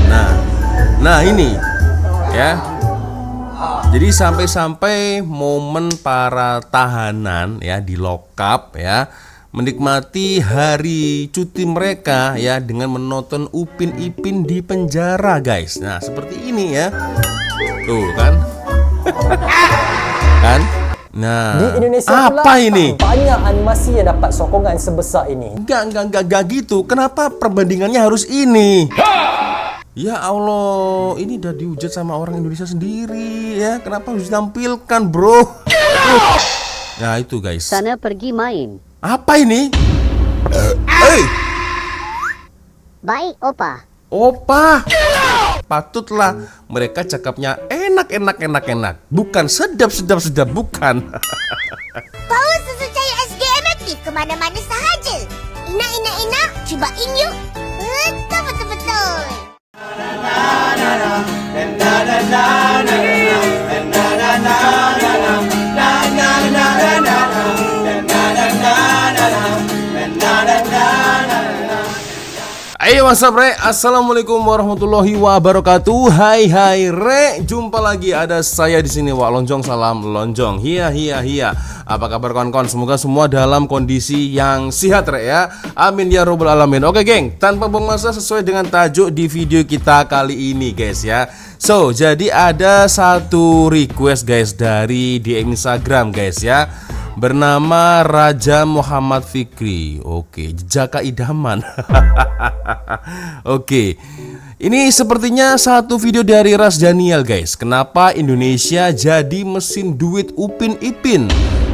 Nah, nah ini ya. Jadi sampai-sampai momen para tahanan ya di lokap ya menikmati hari cuti mereka ya dengan menonton Upin Ipin di penjara, guys. Nah, seperti ini ya. Tuh kan? Kan? Nah, Di Indonesia apa pula, ini? banyak animasi yang dapat sokongan sebesar ini. Enggak gitu. Kenapa perbandingannya harus ini? Ya Allah, ini udah dihujat sama orang Indonesia sendiri ya. Kenapa harus ditampilkan, bro? Nah itu guys. Sana pergi main. Apa ini? Hey, Baik, Opa. opa. Patutlah mereka cakapnya enak. Bukan sedap, bukan. Power susu cair SGMFT kemana-mana sahaja. Ina, cubain yuk. Betul. Ayo what's up, Re? Assalamualaikum warahmatullahi wabarakatuh. Hai Re, jumpa lagi ada saya di sini Wak Lonjong, salam lonjong. Hiya. Apa kabar kawan-kawan? Semoga semua dalam kondisi yang sehat, Re ya. Amin ya robbal alamin. Oke, geng, tanpa buang masa sesuai dengan tajuk di video kita kali ini, guys ya. So, jadi ada satu request guys dari DM Instagram, guys ya. Bernama Raja Muhammad Fikri. Oke, Jaka Idaman. Oke. Ini sepertinya satu video dari Ras Daniel, guys. Kenapa Indonesia jadi mesin duit Upin Ipin?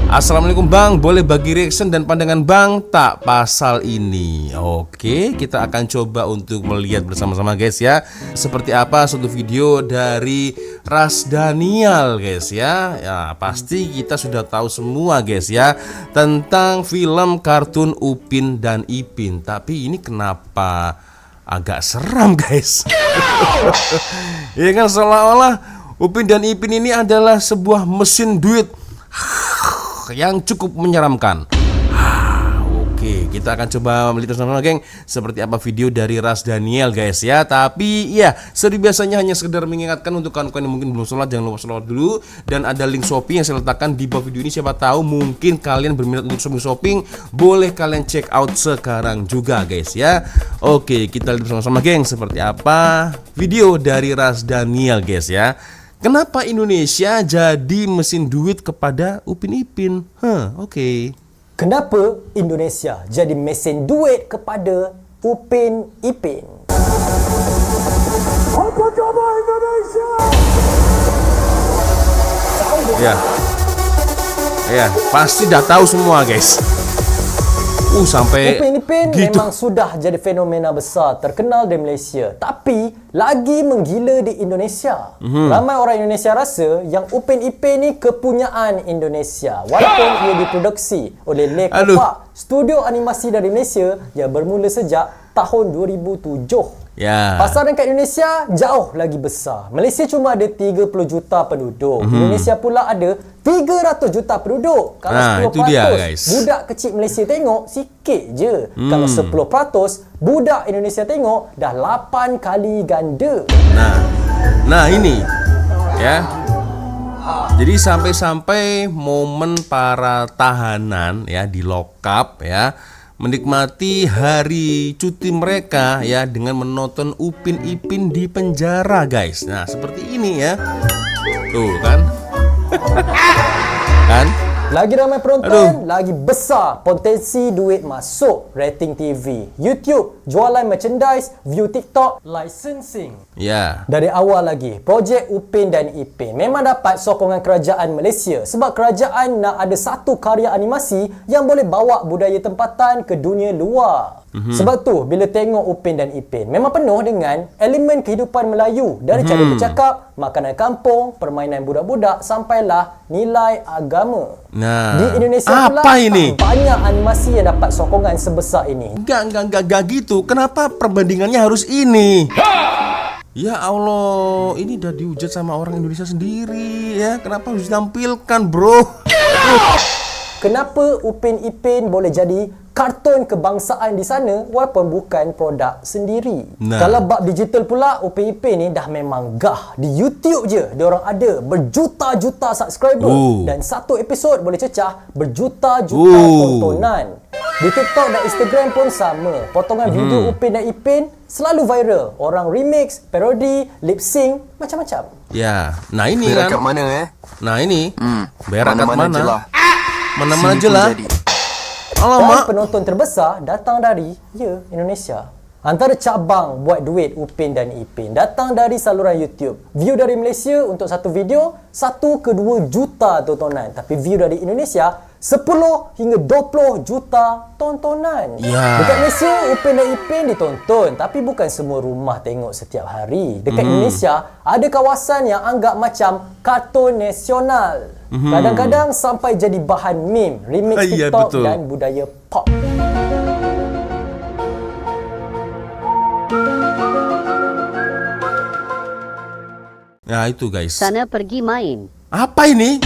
Assalamualaikum Bang, boleh bagi reaction dan pandangan Bang tak pasal ini? Oke, kita akan coba untuk melihat bersama-sama, guys ya. Seperti apa suatu video dari Ras Daniel, guys ya. Ya, pasti kita sudah tahu semua, guys ya, tentang film kartun Upin dan Ipin. Tapi ini kenapa agak seram, guys? Ya kan, seolah-olah Upin dan Ipin ini adalah sebuah mesin duit yang cukup menyeramkan. Oke, kita akan coba melihat bersama-sama, geng, seperti apa video dari Ras Daniel, guys ya. Tapi ya, seperti biasanya hanya sekedar mengingatkan untuk kawan-kawan yang mungkin belum sholat, jangan lupa sholat dulu. Dan ada link Shopee yang saya letakkan di bawah video ini. Siapa tahu mungkin kalian berminat untuk shopping, boleh kalian check out sekarang juga, guys ya. Oke, kita lihat bersama-sama, geng, seperti apa video dari Ras Daniel, guys ya. Kenapa Indonesia jadi mesin duit kepada Upin Ipin? Oke. Kenapa Indonesia jadi mesin duit kepada Upin Ipin? Apa khabar Indonesia? Ya, pasti dah tahu semua, guys. Sampai Upin Ipin gitu. memang sudah jadi fenomena besar terkenal di Malaysia, tapi lagi menggila di Indonesia. Ramai orang Indonesia rasa yang Upin Ipin ni kepunyaan Indonesia, walaupun ia diproduksi oleh Le Coq, studio animasi dari Malaysia yang bermula sejak tahun 2007. Ya. Pasaran kat Indonesia jauh lagi besar. Malaysia cuma ada 30 juta penduduk. Indonesia pula ada 300 juta penduduk. Kalau 10% itu dia, guys. budak kecil Malaysia tengok, sikit je. Kalau 10% budak Indonesia tengok, dah 8 kali ganda. Nah ini ya. Jadi sampai-sampai momen para tahanan ya di lokap ya menikmati hari cuti mereka ya dengan menonton Upin Ipin di penjara, guys. Nah, seperti ini ya. Tuh kan? Kan? Lagi ramai penonton, lagi besar potensi duit masuk rating TV, YouTube, jualan merchandise, view TikTok, licensing. Ya. Dari awal lagi, projek Upin dan Ipin memang dapat sokongan kerajaan Malaysia sebab kerajaan nak ada satu karya animasi yang boleh bawa budaya tempatan ke dunia luar. Sebab tu, bila tengok Upin dan Ipin, memang penuh dengan elemen kehidupan Melayu. Dari cara bercakap, makanan kampung, permainan budak-budak, sampailah nilai agama. Nah, Di Indonesia apa pula, ini? banyak animasi yang dapat sokongan sebesar ini. Enggak gitu. Kenapa perbandingannya harus ini? Ya Allah, ini udah dihujat sama orang Indonesia sendiri ya. Kenapa harus ditampilkan, bro? Kenapa Upin Ipin boleh jadi kartun kebangsaan di sana walaupun bukan produk sendiri. Nah. Kalau bab digital pula, Upin Ipin ni dah memang gah. Di YouTube je diorang ada berjuta-juta subscriber dan satu episod boleh cecah berjuta-juta tontonan. Di TikTok dan Instagram pun sama. Potongan video Upin dan Ipin selalu viral. Orang remix, parodi, lip sync, macam-macam. Ya, nah ini Berak kat kan. mana Nah ini, berak kat Mana-mana mana? je lah. Mana-mana Sini je pun lah. jadi. Dan Alamak. penonton terbesar datang dari Indonesia. Antara cabang buat duit Upin dan Ipin datang dari saluran YouTube. View dari Malaysia untuk satu video 1 ke 2 juta tontonan. Tapi view dari Indonesia 10 hingga 20 juta tontonan. Ya. Dekat Malaysia Upin dan Ipin ditonton, tapi bukan semua rumah tengok setiap hari. Dekat Indonesia ada kawasan yang anggap macam kartun nasional. Kadang-kadang sampai jadi bahan meme, remix Ya, TikTok betul. dan budaya pop. Ya itu guys. Sana pergi main. Apa ini?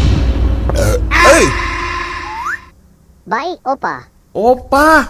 Hey, Baik, Opa. opa.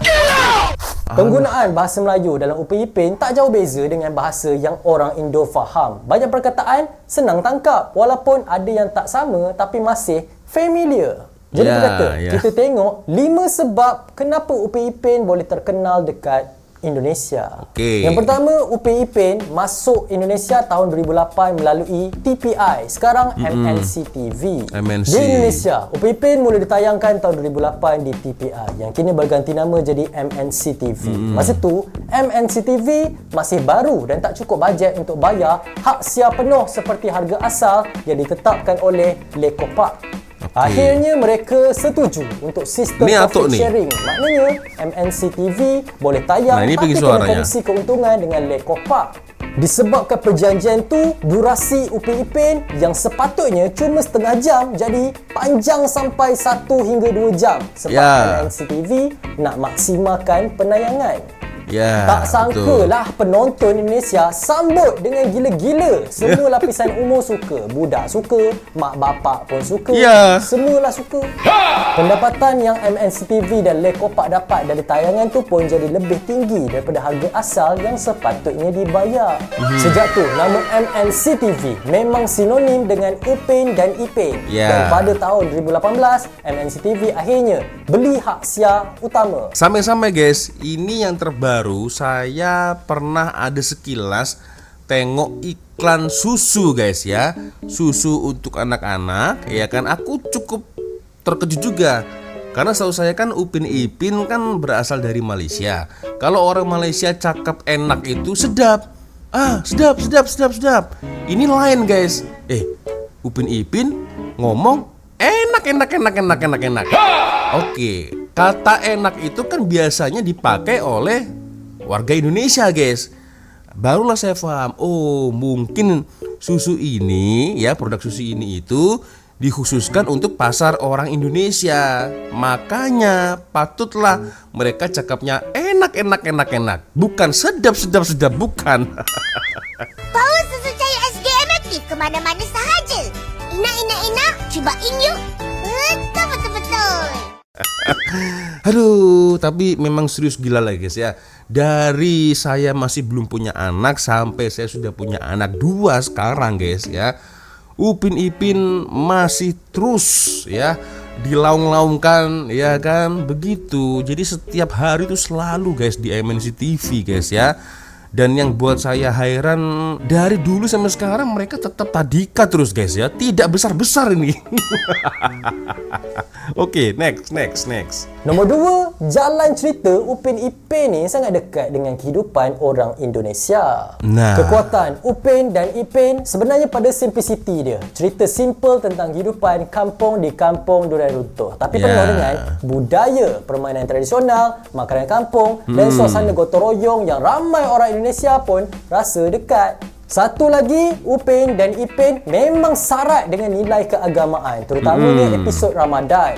Penggunaan bahasa Melayu dalam Upin Ipin tak jauh beza dengan bahasa yang orang Indo faham. Banyak perkataan senang tangkap walaupun ada yang tak sama tapi masih familiar. Jadi Ya, berkata, ya. kita tengok 5 sebab kenapa Upin Ipin boleh terkenal dekat Indonesia. Okey. Yang pertama, Upin Ipin masuk Indonesia tahun 2008 melalui TPI, sekarang MNC TV. MNC. Di Indonesia, Upin Ipin mula ditayangkan tahun 2008 di TPI yang kini berganti nama jadi MNC TV. Masa tu, MNC TV masih baru dan tak cukup bajet untuk bayar hak siar penuh seperti harga asal yang ditetapkan oleh Lekopak. Akhirnya mereka setuju untuk sistem Ni atuk profit ni. sharing. Maknanya MNC TV boleh tayang Nah, ini tapi pergi kena suaranya. kongsi keuntungan dengan Lekopak. Disebabkan perjanjian tu, durasi Upin Ipin yang sepatutnya cuma setengah jam jadi panjang sampai 1 hingga 2 jam sebab Ya. MNC TV nak maksimalkan penayangan. Ya. Tak sangkalah penonton Indonesia sambut dengan gila-gila. Semua lapisan umur suka. Budak suka, mak bapak pun suka. Ya. Semualah suka. Pendapatan yang MNC TV dan Lekopak dapat dari tayangan tu pun jadi lebih tinggi daripada harga asal yang sepatutnya dibayar. Sejak tu, nama MNC TV memang sinonim dengan Upin dan Ipin. Ya. Dan pada tahun 2018, MNC TV akhirnya beli hak siar utama. Sampai-sampai guys, ini yang terbaru saya pernah ada sekilas tengok iklan susu guys ya. Susu untuk anak-anak ya kan. Aku cukup terkejut juga. Karena setahu saya kan Upin Ipin kan berasal dari Malaysia. Kalau orang Malaysia cakap enak itu sedap. Sedap, sedap, sedap, sedap. Ini lain guys. Upin Ipin ngomong enak, enak, enak, enak, enak, enak. Oke, kata enak itu kan biasanya dipakai oleh warga Indonesia guys. Barulah saya paham, oh mungkin susu ini ya, produk susu ini itu dikhususkan untuk pasar orang Indonesia. Makanya patutlah mereka cakapnya enak, enak, enak, enak. Bukan sedap, sedap, sedap, bukan. Power susu cair SGM aktif ke mana-mana sahaja. Inak, cubain yuk. Betul. Aduh, tapi memang serius gila lah guys ya. Dari saya masih belum punya anak sampai saya sudah punya anak 2 sekarang guys ya. Upin Ipin masih terus ya dilaung-laungkan ya kan begitu. Jadi setiap hari itu selalu guys di MNC TV guys ya. Dan yang buat saya heran, dari dulu sampai sekarang mereka tetap tadika terus guys ya. Tidak besar-besar ini. Oke, next. Nombor 2, jalan cerita Upin Ipin ni sangat dekat dengan kehidupan orang Indonesia. Nah. Kekuatan Upin dan Ipin sebenarnya pada simplicity dia. Cerita simple tentang kehidupan kampung di kampung Durai Runtuh. Tapi Ya. penuh dengan budaya, permainan tradisional, makanan kampung dan suasana gotong royong yang ramai orang Indonesia pun rasa dekat. Satu lagi, Upin dan Ipin memang syarat dengan nilai keagamaan, terutamanya episod Ramadan.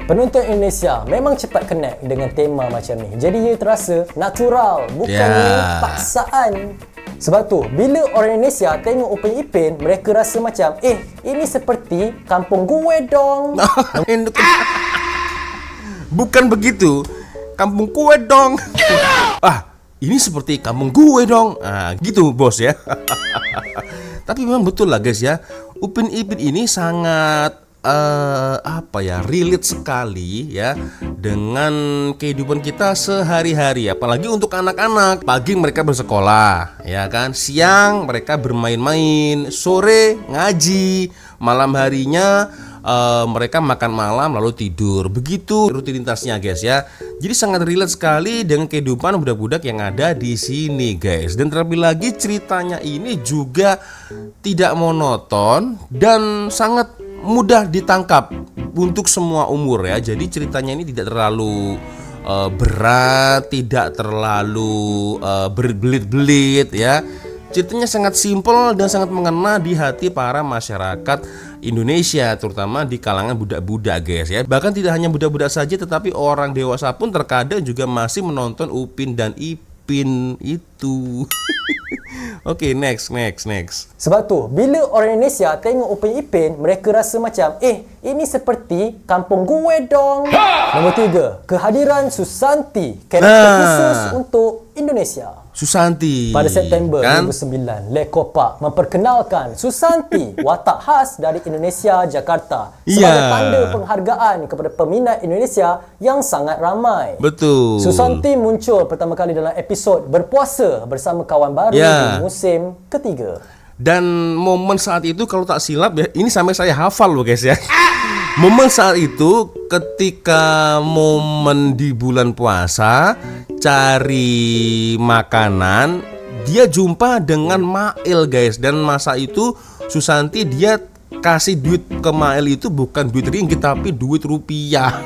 Penonton Indonesia memang cepat connect dengan tema macam ni. Jadi ia terasa natural, bukannya paksaan. Sebab tu, bila orang Indonesia tengok Upin Ipin, mereka rasa macam, ini seperti kampung gue dong. Bukan begitu. kampung kue dong. Ah, ini seperti kampung gue dong. Nah, gitu bos ya. Tapi memang betul lah guys ya, Upin Ipin ini sangat relate sekali ya dengan kehidupan kita sehari-hari, apalagi untuk anak-anak. Pagi mereka bersekolah, ya kan. Siang mereka bermain-main, sore ngaji, malam harinya mereka makan malam lalu tidur. Begitu rutinitasnya guys ya. Jadi sangat relate sekali dengan kehidupan budak-budak yang ada di sini guys. Dan terlebih lagi ceritanya ini juga tidak monoton dan sangat mudah ditangkap untuk semua umur ya. Jadi ceritanya ini tidak terlalu berat, tidak terlalu berbelit-belit ya. Ceritanya sangat simpel dan sangat mengena di hati para masyarakat Indonesia, terutama di kalangan budak-budak guys ya. Bahkan tidak hanya budak-budak saja, tetapi orang dewasa pun terkadang juga masih menonton Upin dan Ipin itu. Oke, next. Sebab tu, bila orang Indonesia tengok Upin Ipin, mereka rasa macam, ini seperti kampung gue dong. Nombor 3, kehadiran Susanti, karakter khusus untuk Indonesia. Susanti Pada September kan? 2009, Lekopak memperkenalkan Susanti, watak khas dari Indonesia, Jakarta, sebagai tanda penghargaan kepada peminat Indonesia yang sangat ramai. Betul. Susanti muncul pertama kali dalam episod berpuasa bersama kawan baru di musim ketiga. Dan momen saat itu kalau tak silap ya, ini sampai saya hafal loh guys ya. Momen saat itu ketika momen di bulan puasa cari makanan, dia jumpa dengan Mail guys. Dan masa itu Susanti dia kasih duit ke Mail itu bukan duit ringgit tapi duit rupiah.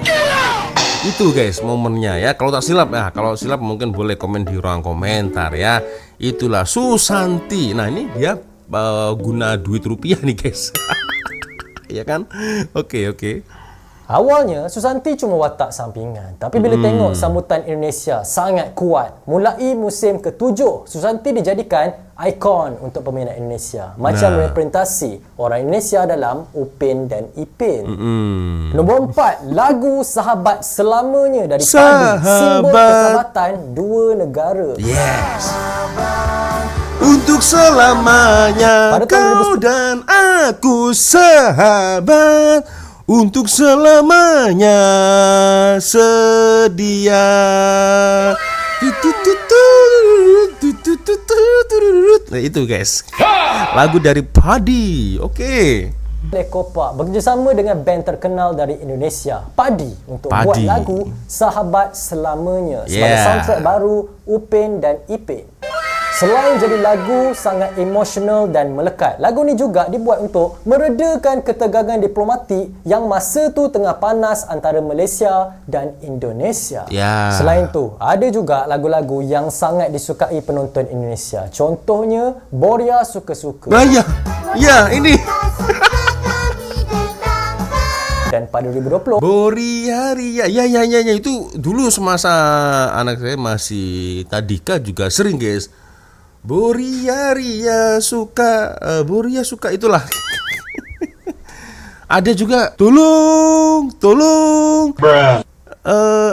Itu guys momennya ya. Kalau tak silap ya, kalau silap mungkin boleh komen di ruang komentar ya. Itulah Susanti. Nah ini dia guna duit rupiah nih guys. Ya kan? Oke. Awalnya Susanti cuma watak sampingan, tapi bila tengok sambutan Indonesia sangat kuat, mulai musim ke-7, Susanti dijadikan ikon untuk peminat Indonesia, macam representasi orang Indonesia dalam Upin dan Ipin. Nombor 4, lagu Sahabat Selamanya dari Padi, simbol persahabatan dua negara. Yes. Untuk selamanya kau dan aku sahabat, untuk selamanya sedia. Nah itu guys, lagu dari Padi. Oke. Lekopak bekerjasama dengan band terkenal dari Indonesia, Padi, untuk buat lagu Sahabat Selamanya sebagai soundtrack baru Upin dan Ipin. Selain jadi lagu sangat emosional dan melekat, lagu ni juga dibuat untuk meredakan ketegangan diplomatik yang masa tu tengah panas antara Malaysia dan Indonesia. Selain tu, ada juga lagu-lagu yang sangat disukai penonton Indonesia. Contohnya, Boria Suka-Suka. Ya, ini. Dan pada 2020, Boria Ria. Ya, itu dulu semasa anak saya masih tadika juga sering guys. Boria Ria suka, Boria suka, itulah. Ada juga tolong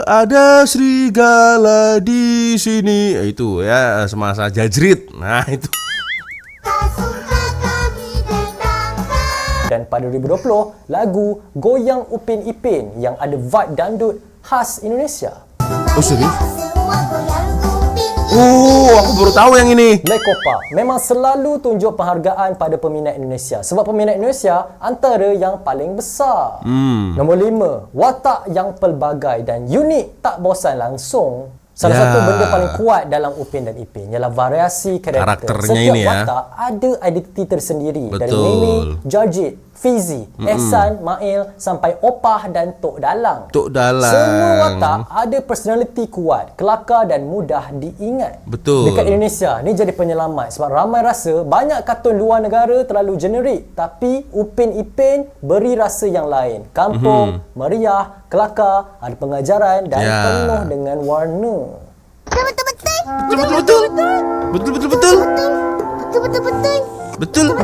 ada serigala di sini. Itu ya semasa Jajrit. Nah itu. Dan pada 2020, lagu Goyang Upin Ipin yang ada vibe dangdut khas Indonesia. Oh serius? Oh, aku baru tahu yang ini. Lekopak memang selalu tunjuk penghargaan pada peminat Indonesia, sebab peminat Indonesia antara yang paling besar. Nombor 5, watak yang pelbagai dan unik, tak bosan langsung. Salah satu benda paling kuat dalam Upin dan Ipin ialah variasi karakternya. Setiap watak ada identiti tersendiri. Dari Mimi, Jarjit, Fizi, Ehsan, Mail sampai Opah dan Tok Dalang. Semua watak ada personaliti kuat, kelakar dan mudah diingat. Betul. Dekat Indonesia ni jadi penyelamat sebab ramai rasa banyak kartun luar negara terlalu generik, tapi Upin Ipin beri rasa yang lain. Kampung, meriah, kelakar, ada pengajaran dan penuh dengan warna. Betul.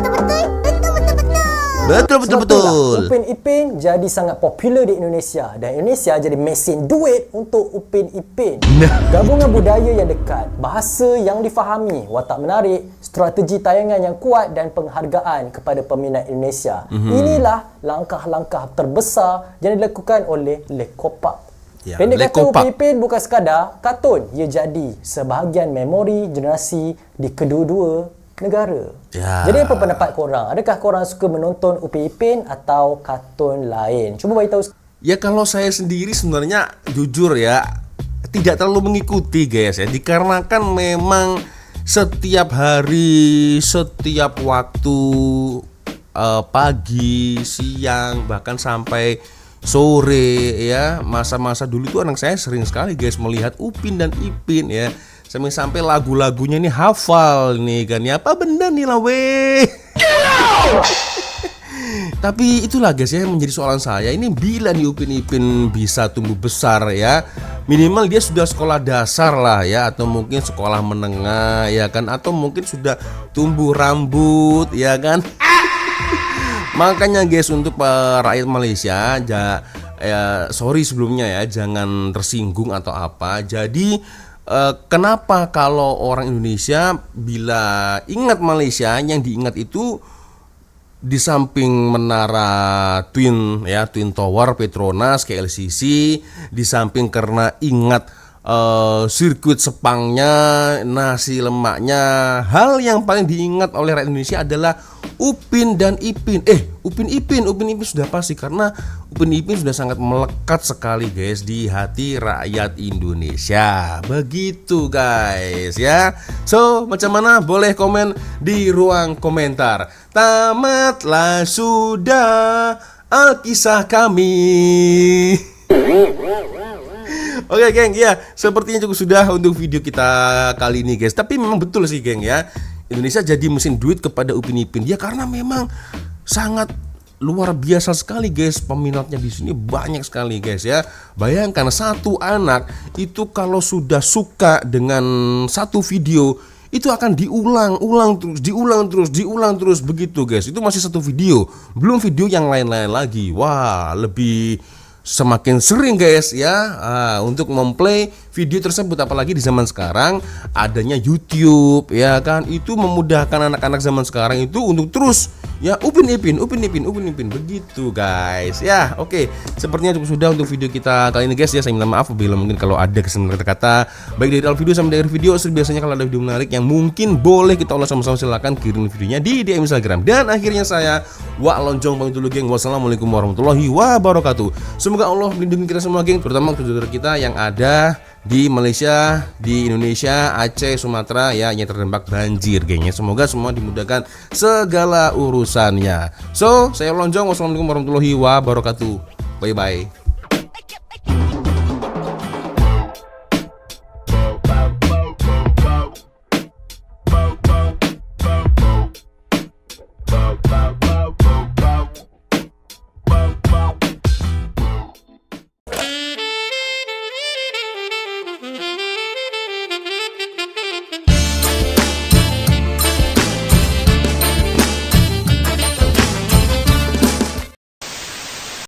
Betul betul Sebab betul. itulah Upin Ipin jadi sangat popular di Indonesia dan Indonesia jadi mesin duit untuk Upin Ipin. Gabungan budaya yang dekat, bahasa yang difahami, watak menarik, strategi tayangan yang kuat dan penghargaan kepada peminat Indonesia. Inilah langkah-langkah terbesar yang dilakukan oleh Lekopak. Ya, Pendek kata, Lekopak. Upin Ipin bukan sekadar kartun, ia jadi sebahagian memori generasi di kedua-dua negara. Ya. Jadi apa pendapat korang? Adakah korang suka menonton Upin Ipin atau kartun lain? Cuba beritahu. Ya kalau saya sendiri sebenarnya jujur ya tidak terlalu mengikuti guys ya, dikarenakan memang setiap hari, setiap waktu, pagi, siang, bahkan sampai sore ya, masa-masa dulu tuh anak saya sering sekali guys melihat Upin dan Ipin ya, sampai lagu-lagunya ini hafal nih kan ya, apa benda nih lah weh. Tapi itulah guys ya yang menjadi soalan saya, ini bila nih Upin Ipin bisa tumbuh besar ya, minimal dia sudah sekolah dasar lah ya, atau mungkin sekolah menengah ya kan, atau mungkin sudah tumbuh rambut ya kan. Makanya guys untuk rakyat Malaysia sorry sebelumnya ya, jangan tersinggung atau apa. Jadi kenapa kalau orang Indonesia bila ingat Malaysia, yang diingat itu di samping menara Twin Tower Petronas KLCC, di samping karena ingat sirkuit Sepangnya, nasi lemaknya, hal yang paling diingat oleh rakyat Indonesia adalah Upin dan Ipin. Upin Ipin sudah pasti, karena Upin Ipin sudah sangat melekat sekali guys di hati rakyat Indonesia. Begitu guys ya. So macam mana? Boleh komen di ruang komentar. Tamatlah sudah Alkisah kami. Oke geng ya, sepertinya cukup sudah untuk video kita kali ini guys. Tapi memang betul sih geng ya, Indonesia jadi mesin duit kepada Upin Ipin ya, karena memang sangat luar biasa sekali guys, peminatnya di sini banyak sekali guys ya. Bayangkan satu anak itu kalau sudah suka dengan satu video itu akan diulang terus begitu guys. Itu masih satu video, belum video yang lain-lain lagi. Wah, lebih semakin sering guys ya untuk memplay video tersebut, apalagi di zaman sekarang adanya YouTube ya kan, itu memudahkan anak-anak zaman sekarang itu untuk terus ya Upin Ipin begitu guys ya. Oke, sepertinya cukup sudah untuk video kita kali ini guys ya. Saya minta maaf apabila mungkin kalau ada kesalahan kata-kata baik dari awal video sampai akhir video. Seperti biasanya kalau ada video menarik yang mungkin boleh kita ulas sama-sama, silakan kirim videonya di DM Instagram. Dan akhirnya saya Wak Lonjong pamit dulu geng. Wassalamualaikum warahmatullahi wabarakatuh. Semoga Allah melindungi kita semua geng, terutama saudara kita yang ada di Malaysia, di Indonesia, Aceh, Sumatera ya, yang terdampak banjir gengnya. Semoga semua dimudahkan segala urusannya. So, saya Lonjong. Wassalamualaikum warahmatullahi wabarakatuh. Bye bye.